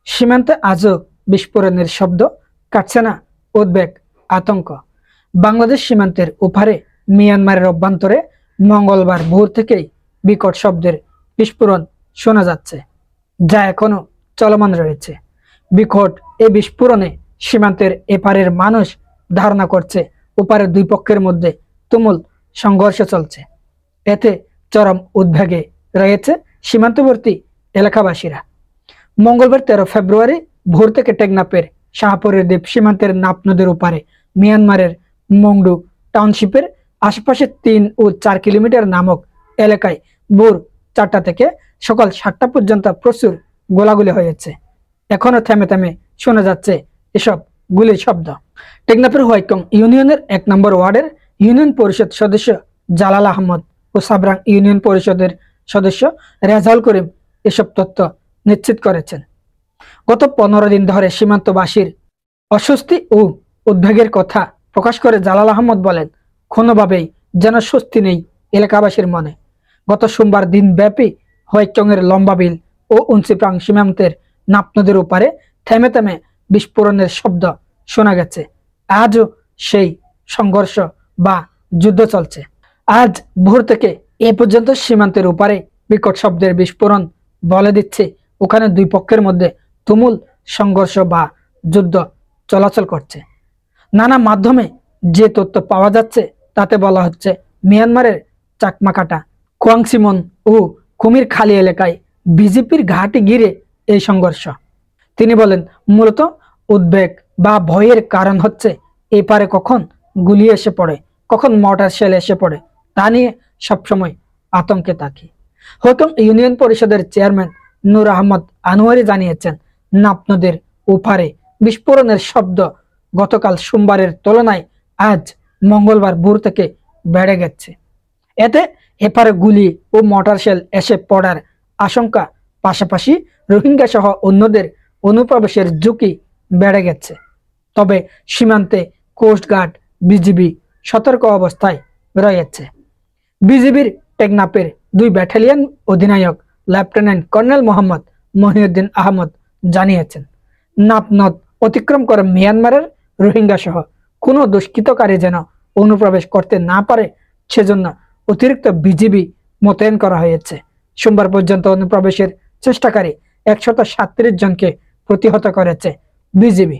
সীমান্তে আজও বিস্ফোরণের শব্দ, কাটছে না উদ্বেগ, আতঙ্ক। বাংলাদেশ সীমান্তের ওপারে মিয়ানমারের অভ্যন্তরে মঙ্গলবার ভোর থেকেই বিকট শব্দের বিস্ফোরণ শোনা যাচ্ছে, যা এখনো চলমান রয়েছে। বিকট এই বিস্ফোরণে সীমান্তের এপারের মানুষ ধারণা করছে ওপারের দুই পক্ষের মধ্যে তুমুল সংঘর্ষ চলছে। এতে চরম উদ্বেগে রয়েছে সীমান্তবর্তী এলাকাবাসীরা। মঙ্গলবার 13 ফেব্রুয়ারি ভোর থেকে টেকনাফের শাহপুরের দ্বীপ সীমান্তের নাপ নদীর ওপারে মিয়ানমারের মংডু টাউনশিপের আশেপাশে 3 ও 4 কিলোমিটার নামক এলাকায় ভোর 4টা থেকে সকাল 7টা পর্যন্ত প্রচুর গোলাগুলি হয়েছে। এখনো থেমে থেমে শোনা যাচ্ছে এসব গুলির শব্দ। টেকনাফের হোয়াইকং ইউনিয়নের 1 নম্বর ওয়ার্ডের ইউনিয়ন পরিষদ সদস্য জালাল আহমদ ও সাবরাং ইউনিয়ন পরিষদের সদস্য রেজাউল করিম এসব তথ্য নিশ্চিত করেছেন। গত 15 দিন ধরে সীমান্তবাসীর অস্বস্তি ও উদ্বেগের কথা প্রকাশ করে জালাল আহমদ বলেন, কোনোভাবেই যেন স্বস্তি নেই এলাকাবাসীর মনে। গত সোমবার দিনব্যাপী হোয়াইকং এর লম্বা বিল ও উনচিপ্রাং সীমান্তের নাপ নদীর ওপারে থেমে থেমে বিস্ফোরণের শব্দ শোনা গেছে। আজও সেই সংঘর্ষ বা যুদ্ধ চলছে। আজ ভোর থেকে এ পর্যন্ত সীমান্তের ওপারে বিকট শব্দের বিস্ফোরণ বলে দিচ্ছে ওখানে দুই পক্ষের মধ্যে তুমুল সংঘর্ষ বা যুদ্ধ চলাচল করছে। নানা মাধ্যমে যে তথ্য পাওয়া যাচ্ছে তাতে বলা হচ্ছে মিয়ানমারের চাকমাকাটা, কোয়াংসিমন ও কুমির খালি এলাকায় বিজেপির ঘাঁটি ঘিরে এই সংঘর্ষ। তিনি বলেন, মূলত উদ্বেগ বা ভয়ের কারণ হচ্ছে এপারে কখন গুলি এসে পড়ে, কখন মর্টার শেল এসে পড়ে, তা নিয়ে সবসময় আতঙ্কে থাকি। হোয়াইকং ইউনিয়ন পরিষদের চেয়ারম্যান নূর আহমদ আনোয়ারি জানিয়েছেন, নাপ নদীর ওপারে বিস্ফোরণের শব্দ গতকাল সোমবারের তুলনায় আজ মঙ্গলবার ভোর থেকে বেড়ে গেছে। এতে এপারে গুলি ও মর্টার শেল এসে পড়ার আশঙ্কা, পাশাপাশি রোহিঙ্গা সহ অন্যদের অনুপ্রবেশের ঝুঁকি বেড়ে গেছে। তবে সীমান্তে কোস্টগার্ড, বিজিবি সতর্ক অবস্থায় রয়েছে। বিজিবির টেকনাফের 2 ব্যাটালিয়ন অধিনায়ক লেফটেন্যান্ট কর্নেল মোহাম্মদ মহিউদ্দিন আহমদ জানিয়েছেন, নাপ নদ অতিক্রম করে মিয়ানমারের রোহিঙ্গা সহ কোনো দুষ্কৃতকারী যেন অনুপ্রবেশ করতে না পারে সেজন্য অতিরিক্ত বিজিবি মোতায়েন করা হয়েছে। সোমবার পর্যন্ত অনুপ্রবেশের চেষ্টাকারী 137 জনকে প্রতিহত করেছে বিজিবি।